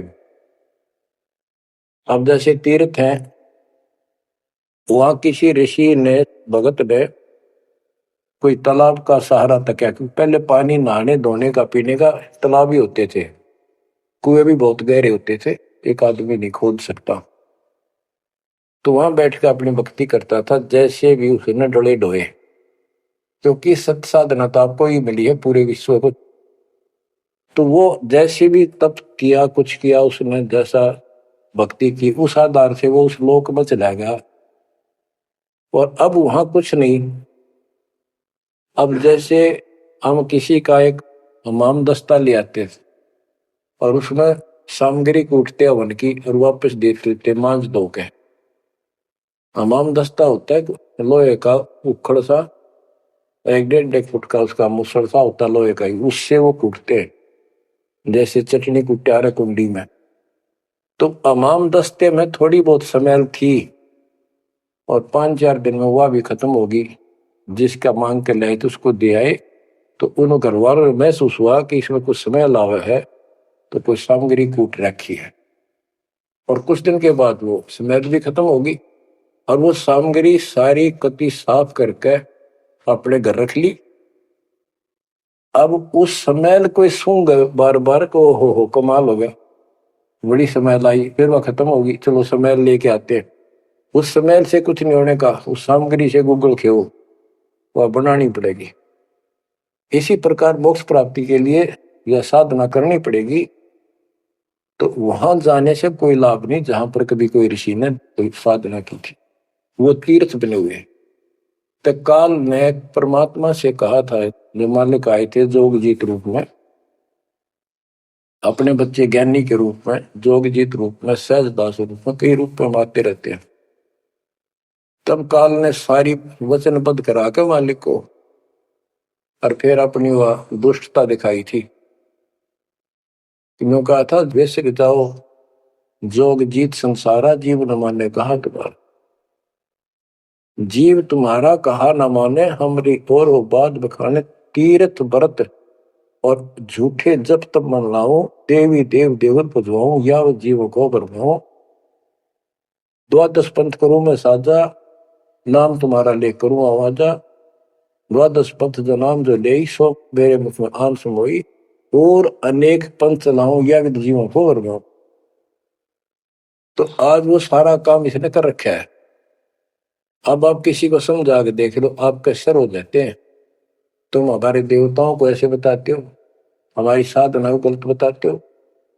अब जैसे तीर्थ है, वहां किसी ऋषि ने भगत ने कोई तालाब का सहारा तकिया, क्योंकि पहले पानी नहाने धोने का पीने का तालाब ही होते थे, कुएं भी बहुत गहरे होते थे, एक आदमी नहीं खोद सकता। तो वहां बैठकर अपनी भक्ति करता था, जैसे भी उसने डोले डोए, क्योंकि सत साधना तो आपको ही मिली है पूरे विश्व को। तो वो जैसे भी तप किया, कुछ किया उसने, जैसा भक्ति की, उस आधार से वो उस लोक में चला गया। और अब वहां कुछ नहीं। अब जैसे हम किसी का एक हमाम दस्ता ले आते और उसमें सामग्री कूटते हवन की और वापस दे देते मांझ धो के। हमाम दस्ता होता है लोहे का उखड़ सा, 1-1.5 फुट का उसका मुसड़ सा होता लोहे का ही, उससे वो कूटते हैं जैसे चटनी कुटा रहे कुंडी में। तो हमाम दस्ते में थोड़ी बहुत स्मेल थी और 5-4 दिन में वह भी खत्म होगी। जिसका मांग के लाए तो उसको दे आए, तो उन घर वालों को महसूस हुआ कि इसमें कुछ स्मेल आवा है, तो कोई सामग्री कूट रखी है। और कुछ दिन के बाद वो स्मेल भी खत्म होगी और वो सामग्री सारी कति साफ करके अपने घर रख ली। अब उस स्मेल को सूंघ बार बार को हो कमाल हो गया, बड़ी स्मेल आई, फिर वह खत्म होगी, चलो स्मेल लेके आते हैं। उस स्मेल से कुछ नहीं होने का, उस सामग्री से गूगल खेओ, वह बनानी पड़ेगी। इसी प्रकार मोक्ष प्राप्ति के लिए यह साधना करनी पड़ेगी। तो वहां जाने से कोई लाभ नहीं जहां पर कभी कोई ऋषि ने कोई साधना की थी, वो तीर्थ बने हुए। तो काल ने परमात्मा से कहा था, जो मालिक आए थे जोगजीत रूप में, अपने बच्चे ज्ञानी के रूप में, जोगजीत रूप में, सहजदास रूप में, कई रूप में आते रहते हैं। तब काल ने सारी वचनबद्ध करा के मालिक को, और फिर अपनी वह दुष्टता दिखाई थी। क्यों कहा था, वैसे जाओ जोग जीत संसारा, जीव न माने कहा तुम्हारा। जीव तुम्हारा कहा न माने, हमरी और हो बात बखाने। तीर्थ व्रत और झूठे जब तब मन लाओ, देवी देव देवर पुजवाऊं, या जीव को बरमाओ। द्वादश पंथ करूं मैं साजा, नाम तुम्हारा ले करूं आवाजा। द्वादश पंथ जो नाम जो ले सो मेरे मुख में आन समोई, और अनेक पंथ चलाऊं या जीवों को वर्गाऊं। तो आज वो सारा काम इसने कर रखा है। अब आप किसी को समझा के देख लो, आपके सर हो जाते हैं। तुम हमारे देवताओं को ऐसे बताते हो, हमारी साधना को गलत बताते हो,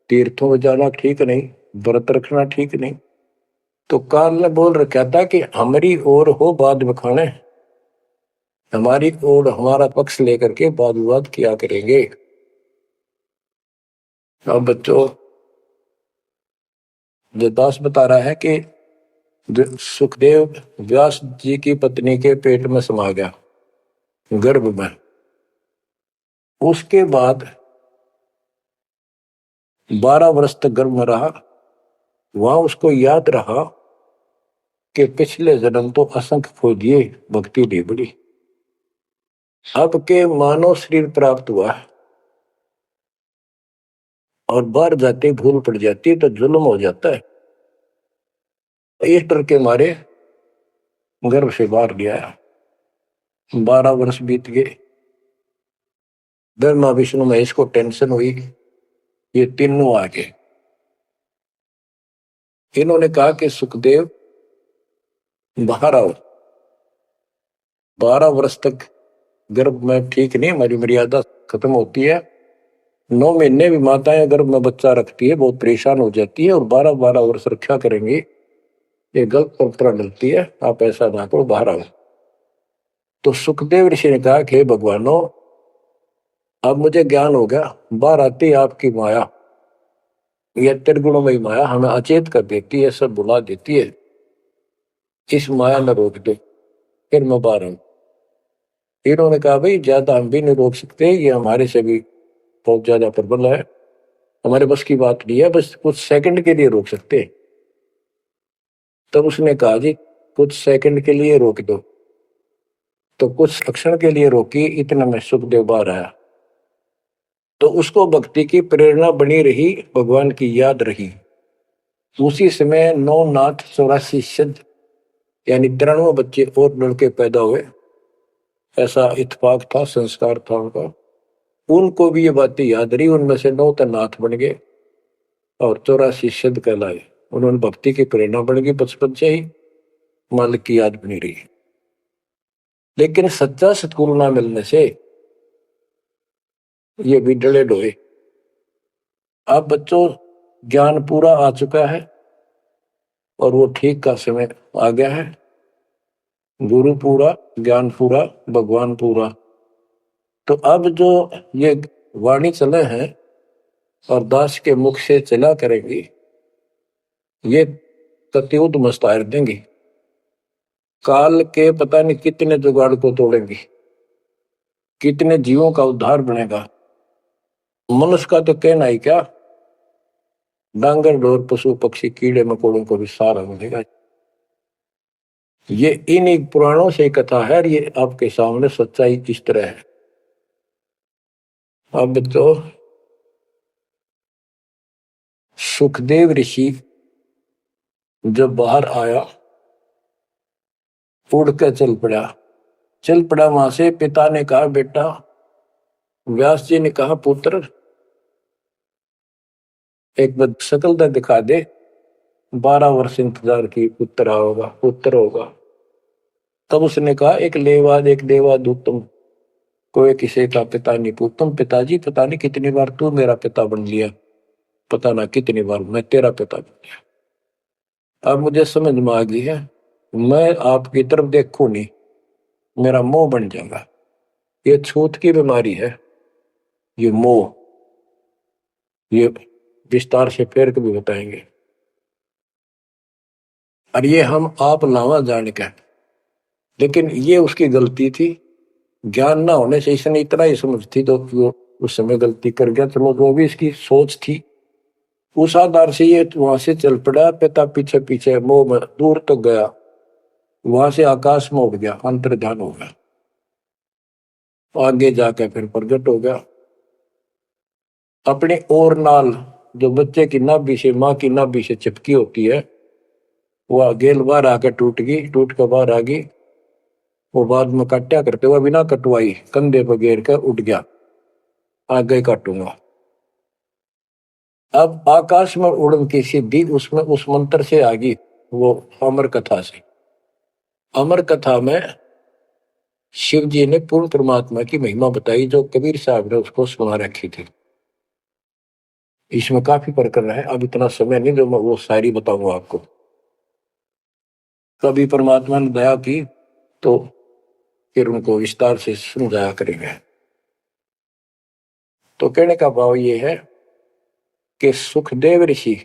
तीर्थों में जाना ठीक नहीं, व्रत रखना ठीक नहीं। तो काल ने बोल रखा था कि हमारी ओर हो बाद में खाने, हमारी ओर हमारा पक्ष लेकर के वाद विवाद किया करेंगे। अब बच्चों, वेदव्यास बता रहा है कि सुखदेव व्यास जी की पत्नी के पेट में समा गया, गर्भ में। उसके बाद 12 वर्ष तक गर्भ में रहा। वहां उसको याद रहा कि पिछले जन्म तो असंख्य खो दिए, भक्ति नहीं बड़ी। अब के मानव शरीर प्राप्त हुआ और बाहर जाते भूल पड़ जाती है तो जुल्म हो जाता है। इस डर के मारे गर्भ से बाहर गया। 12 वर्ष बीत गए। ब्रह्मा विष्णु महेश को टेंशन हुई, ये तीनों आ गए। इन्होंने कहा कि सुखदेव बाहर आओ। 12 वर्ष तक गर्भ में ठीक नहीं, हमारी मर्यादा खत्म होती है। 9 महीने भी माताएं गर्भ में बच्चा रखती है, बहुत परेशान हो जाती है, और 12-12 वर्ष रक्षा करेंगी, ये गलत परंपरा डलती है, आप ऐसा ना करो, बाहर आओ। तो सुखदेव ऋषि ने कहा कि भगवानों, अब मुझे ज्ञान हो गया, बाहर आती आपकी माया, यह त्रिगुणों में माया हमें अचेत कर देती है, सब बुला देती है, इस माया में रोक दे, फिर मैं बाहर आऊं। इन्होंने कहा भाई ज्यादा हम भी नहीं रोक सकते, ये हमारे से भी बहुत ज्यादा प्रबल है, हमारे बस की बात नहीं है, बस कुछ सेकंड के लिए रोक सकते। तब उसने कहा जी कुछ सेकंड के लिए रोक दो। तो कुछ क्षण के लिए रोकी, इतना में सुखदेव बाहर आया। तो उसको भक्ति की प्रेरणा बनी रही, भगवान की याद रही। उसी समय 9 नाथ 84 सिद्ध यानी 93 बच्चे और लड़के पैदा हुए। ऐसा इत्तेफाक था, संस्कार था उनका। उनको भी ये बातें याद रही, उनमें से 9 तो नाथ बन गए और 84 सिद्ध कहलाए। उन्होंने भक्ति की प्रेरणा बढ़ गई, बचपन से ही मालिक की याद बनी रही। लेकिन सच्चा सतगुरु ना मिलने से ये भी डले डोए। अब बच्चों ज्ञान पूरा आ चुका है और वो ठीक का समय आ गया है। गुरु पूरा, ज्ञान पूरा, भगवान पूरा। तो अब जो ये वाणी चले हैं और दास के मुख से चला करेंगी, ये कत्युत मस्तार देंगी, काल के पता नहीं कितने जुगाड़ को तोड़ेंगी, कितने जीवों का उद्धार बनेगा। मनुष्य का तो कहना ही क्या, डांगर डोर पशु पक्षी कीड़े मकोड़ों को भी सहारा मिलेगा। ये इन पुराणों से कथा है, ये आपके सामने सच्चाई किस तरह है। अब तो सुखदेव ऋषि जब बाहर आया, उड़ कर चल पड़ा वहां से। पिता ने कहा बेटा, व्यास जी ने कहा पुत्र एक बार शकल तो दिखा दे। 12 वर्ष इंतजार की, पुत्र होगा। तब उसने कहा एक देवा दूतम, कोई किसी का पिता नहीं पूतम। पिताजी पता नहीं कितनी बार तू मेरा पिता बन लिया, पता ना कितनी बार मैं तेरा पिता बन गया। अब मुझे समझ में आ गई है, मैं आपकी तरफ देखूं नहीं, मेरा मोह बन जाएगा। ये छूत की बीमारी है, ये मोह। ये विस्तार से फिर कभी बताएंगे। और ये हम आप लावा जान के, लेकिन ये उसकी गलती थी। ज्ञान ना होने से इसने इतना ही समझ थी तो वो उस समय गलती कर गया। चलो वो भी इसकी सोच थी। उस आधार से ये वहां से चल पड़ा, पिता पीछे पीछे मोह में दूर तक गया। वहां से आकाश में उड़ गया, अंतर्ध्यान हो गया, आगे जाकर फिर प्रकट हो गया। अपने और नाल जो बच्चे की नाभि से, माँ की नाभि से चिपकी होती है, वो गेल बाहर आकर टूट गई, टूट कर बाहर आ गई। वो बाद में काटा करते हुए बिना कटवाई कंधे पर घेर कर उठ गया, आगे काटूंगा। अब आकाश में उड़न की सिद्धि उसमें उस मंत्र से आ गई, वो अमर कथा से। अमर कथा में शिव जी ने पूर्ण परमात्मा की महिमा बताई जो कबीर साहब ने उसको सुना रखी थी। इसमें काफी प्रकरण है, अब इतना समय नहीं जो मैं वो सारी बताऊंगा आपको। कभी परमात्मा ने दया की तो फिर उनको विस्तार से समझाया करेंगे। तो कहने का भाव ये है कि सुखदेव ऋषि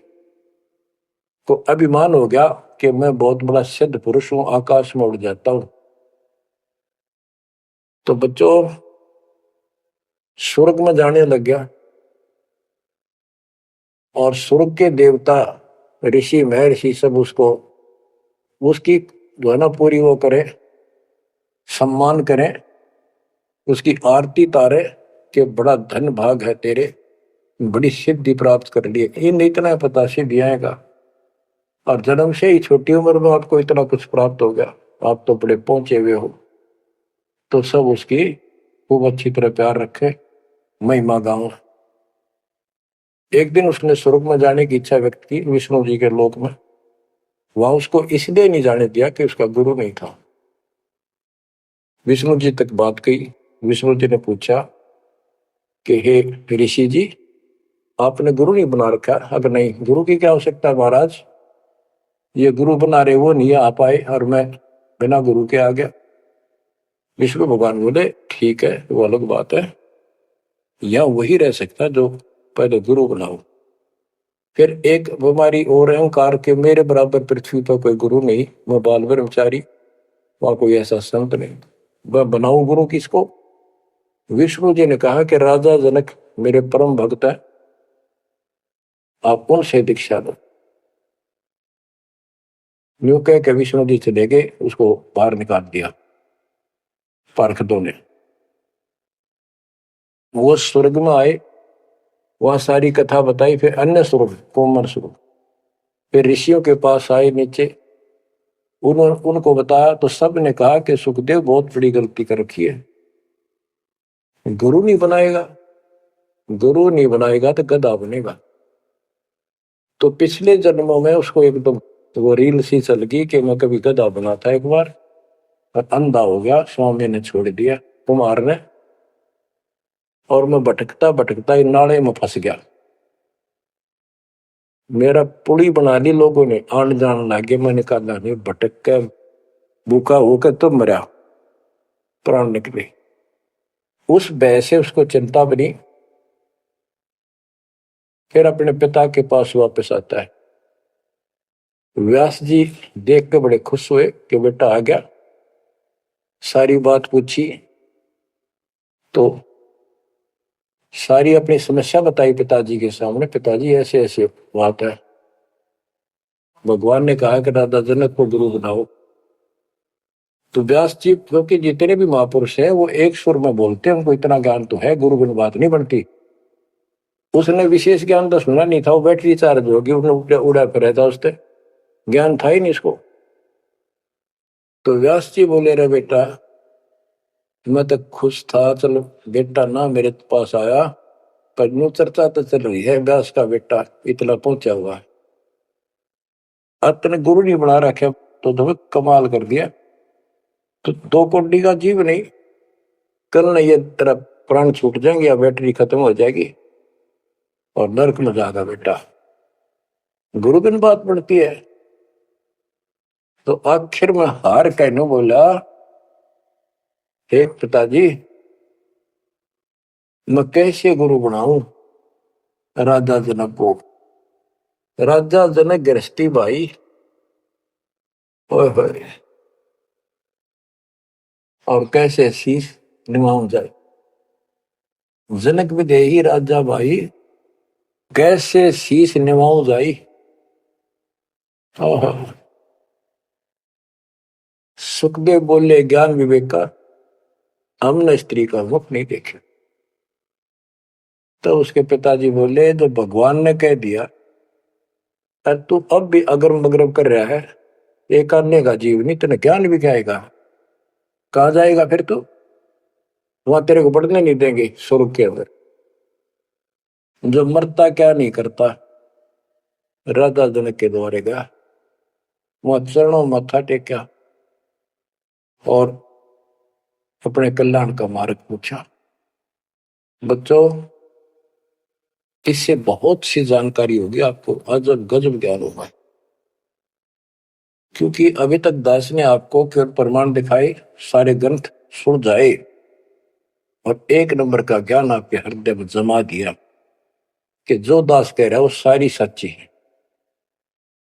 को अभिमान हो गया कि मैं बहुत बड़ा सिद्ध पुरुष हूं, आकाश में उड़ जाता हूं। तो बच्चों स्वर्ग में जाने लग गया और स्वर्ग के देवता ऋषि महर्षि सब उसको उसकी जो है ना पूरी वो करे, सम्मान करें, उसकी आरती तारे कि बड़ा धन भाग है तेरे, बड़ी सिद्धि प्राप्त कर लिए। इन्हें इतना पता सिद्धि आएगा और जन्म से ही छोटी उम्र में आपको इतना कुछ प्राप्त हो गया, आप तो बड़े पहुंचे हुए हो। तो सब उसकी खूब अच्छी तरह प्यार रखे, महिमा गाओ। एक दिन उसने स्वर्ग में जाने की इच्छा व्यक्त की विष्णु जी के लोक में। वहां उसको इसलिए नहीं जाने दिया कि उसका गुरु नहीं था। विष्णु जी तक बात कही। विष्णु जी ने पूछा कि हे ऋषि जी, आपने गुरु नहीं बना रखा? अब नहीं, गुरु की क्या आवश्यकता है महाराज, ये गुरु बना रहे वो नहीं आ पाए और मैं बिना गुरु के आ गया। विष्णु भगवान बोले ठीक है, वो अलग बात है, या वही रह सकता जो पहले गुरु बनाओ। फिर एक बीमारी और अहंकार के मेरे बराबर पृथ्वी पर कोई गुरु नहीं, मैं बाल ब्रह्मचारी, वहां कोई ऐसा संत नहीं, मैं बनाऊं गुरु किसको? विष्णु जी ने कहा कि राजा जनक मेरे परम भक्त है, आप उनसे दीक्षा लो। यूं कह के विष्णु जी चले गए, उसको बाहर निकाल दिया पार्षदों ने। वो स्वर्ग में आए, वहां सारी कथा बताई। फिर अन्य स्वर्ग, कोमर स्वर्ग, फिर ऋषियों के पास आए नीचे, उनको बताया तो सब ने कहा कि सुखदेव बहुत बड़ी गलती कर रखी है, गुरु नहीं बनाएगा, गुरु नहीं बनाएगा तो गधा बनेगा। तो पिछले जन्मों में उसको एकदम वो रील सी चल गई कि मैं कभी गधा बना था एक बार और अंधा हो गया, स्वामी ने छोड़ दिया कुमार ने, और मैं भटकता भटकता इन नाले में फंस गया। मेरा पुली बना ली लोगों ने, आन जान लगे, मैंने कहा नहीं, भटक के भूखा होकर तो मरा, प्राण निकले। उस भय से उसको चिंता बनी। फिर अपने पिता के पास वापस आता है। व्यास जी देख के बड़े खुश हुए कि बेटा आ गया। सारी बात पूछी तो सारी अपनी समस्या बताई पिताजी के सामने। पिताजी ऐसे ऐसे बात है, भगवान ने कहा कि राजा जनक को गुरु बनाओ। तो व्यास जी, क्योंकि जितने भी महापुरुष हैं वो एक सुर में बोलते हैं, उनको इतना ज्ञान तो है, गुरु बिन बात नहीं बनती। उसने विशेष ज्ञान तो सुना नहीं था, वो बैटरी चार्ज होगी, उसने उड़ा फिर था, उससे ज्ञान था ही नहीं इसको। तो व्यास जी बोले रे बेटा, मैं तो खुश था, चलो बेटा ना मेरे पास आया, पर यूं चर्चा तो चल रही है व्यास का बेटा इतना पहुंचा हुआ है, अपने गुरु नहीं बना रखे, तो तुम्हें कमाल कर दिया। तो दो कोड़ी का जीव नहीं, कल नहीं ये तेरा प्राण छूट जाएंगे या बैटरी खत्म हो जाएगी और नरक में जाएगा बेटा, गुरु बिन बात पड़ती है। तो आखिर में हार कहने बोला, हे पिताजी, मैं कैसे गुरु बनाऊं राजा जनक को? राजा जनक गृहस्थी भाई, ओए होए, और कैसे शीश निभाऊं जाए? जनक विदेही राजा भाई, कैसे शीश निभाऊं जाई? सुखदेव बोले ज्ञान विवेक का, हमने स्त्री का मुख नहीं देखा। तो उसके पिताजी बोले जो भगवान ने कह दिया, तू अब भी अगरम बगरम कर रहा है, एक आने का जीव नहीं, तेने ज्ञान भी क्या आएगा? कहाँ जाएगा फिर तू? वहां तेरे को पढ़ने नहीं देंगे स्वर्ग के अंदर। जो मरता क्या नहीं करता, राजा जनक के द्वारे गया, वहां चरणों माथा टेका और अपने कल्याण का मार्ग पूछा। बच्चों, इससे बहुत सी जानकारी होगी आपको, अजब गजब ज्ञान होगा। क्योंकि अभी तक दास ने आपको केवल प्रमाण दिखाए, सारे ग्रंथ सुन जाए और एक नंबर का ज्ञान आपके हृदय में जमा दिया कि जो दास कह रहा है वो सारी सच्ची है।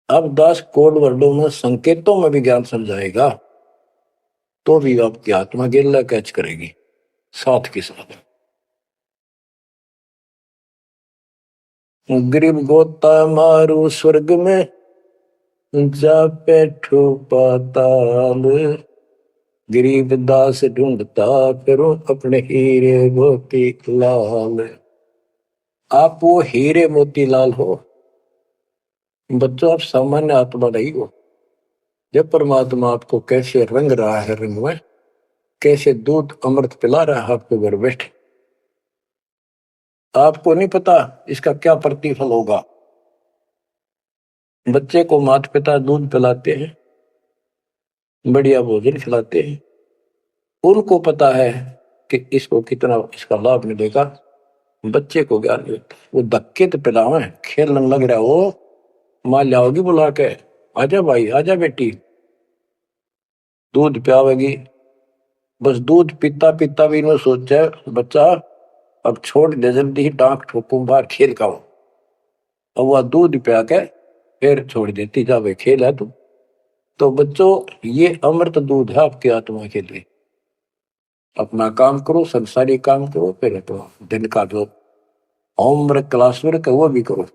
अब दास कोड वर्डों में संकेतों में भी ज्ञान समझाएगा तो भी आपकी आत्मा गिल्ला कैच करेगी साथ के साथ। गरीब गोता मारू स्वर्ग में, जा बैठो पाताल, गरीब दास ढूंढता करो अपने हीरे मोती लाल। आप वो हीरे मोती लाल हो बच्चों, आप सामान्य आत्मा नहीं हो। जब परमात्मा आपको कैसे रंग रहा है, रंग में कैसे दूध अमृत पिला रहा है आपके घर बैठे, आपको नहीं पता इसका क्या प्रतिफल होगा। बच्चे को माता पिता दूध पिलाते हैं, बढ़िया भोजन खिलाते हैं, उनको पता है कि इसको कितना इसका लाभ मिलेगा। बच्चे को ज्ञान नहीं होता, वो धक्के तो पिलावे, खेलने लग रहा हो, माँ लाओगी बुला के, आजा भाई आजा बेटी, दूध पियावेगी। बस दूध पीता पीता भी इन्होंने सोचा बच्चा अब छोड़ दे, जल्दी ही डांक ठोकूं बाहर खेल का। अब वह दूध पिया के फिर छोड़ देती, जा भाई खेल है तू। तो बच्चों, ये अमृत दूध है आपकी आत्मा के लिए। अपना काम करो, संसारी काम करो, फिर तो दिन का जो होमवर्क क्लास वर्क है वो भी करो,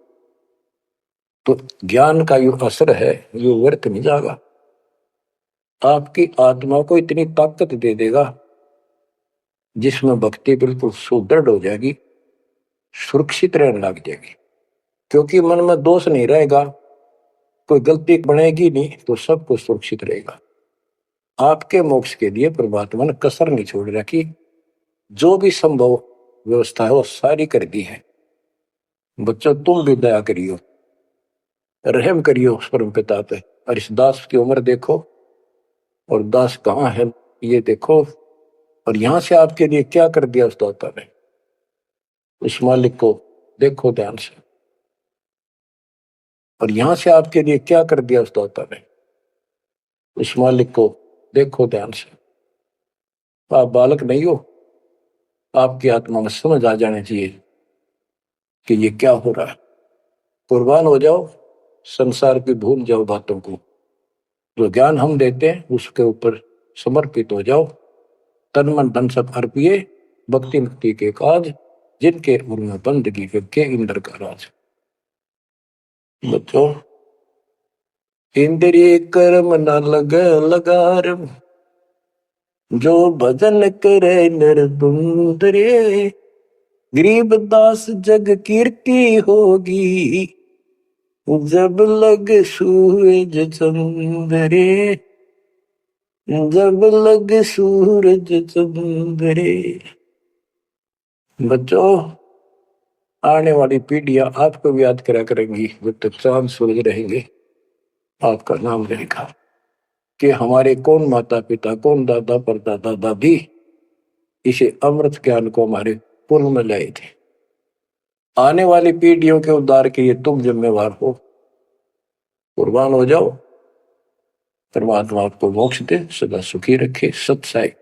तो ज्ञान का जो असर है ये व्यर्थ नहीं जाएगा। आपकी आत्मा को इतनी ताकत दे देगा जिसमें भक्ति बिल्कुल सुदृढ़ हो जाएगी, सुरक्षित रहने लग जाएगी। क्योंकि मन में दोष नहीं रहेगा, कोई गलती बनेगी नहीं, तो सब कुछ सुरक्षित रहेगा। आपके मोक्ष के लिए परमात्मा ने कसर नहीं छोड़ रखी, जो भी संभव व्यवस्था है वो सारी कर दी है। बच्चों, तुम भी दया करियो, रहम करियो उस परम पिता पे, और इस दास की उम्र देखो और दास कहाँ है ये देखो, और यहां से आपके लिए क्या कर दिया उस दाता ने। उस मालिक को देखो ध्यान से, और यहां से आपके लिए क्या कर दिया उस दाता ने। उस मालिक को देखो ध्यान से। आप बालक नहीं हो, आपकी आत्मा में समझ आ जाने चाहिए कि ये क्या हो रहा है। कुर्बान हो जाओ, संसार की भूल जाओ बातों को, जो ज्ञान हम देते हैं उसके ऊपर समर्पित हो जाओ। तन मन धन सब अर्पिए, भक्ति मुक्ति के काज, जिनके उनमें बंदगी के इंद्र का राज। बच्चों, इंद्रिय कर्म न लगे लगार, जो भजन करे निर्दुंदरे, गरीब दास जग कीर्ति होगी, जब लग सूरज चंद्रे, जब लग सूरज चंद्रे। बच्चों, आने वाली पीढ़ियां आपको भी याद करा करेंगी, जब तक चांद सूरज रहेंगे आपका नाम रहेगा कि हमारे कौन माता पिता, कौन दादा परदादा दादी इसे अमृत ज्ञान को हमारे पूर्व में लाए थे। आने वाली पीढ़ियों के उद्धार के लिए तुम जिम्मेवार हो, कुर्बान हो जाओ। परमात्मा आपको मोक्ष दे, सदा सुखी रखे। सत साई।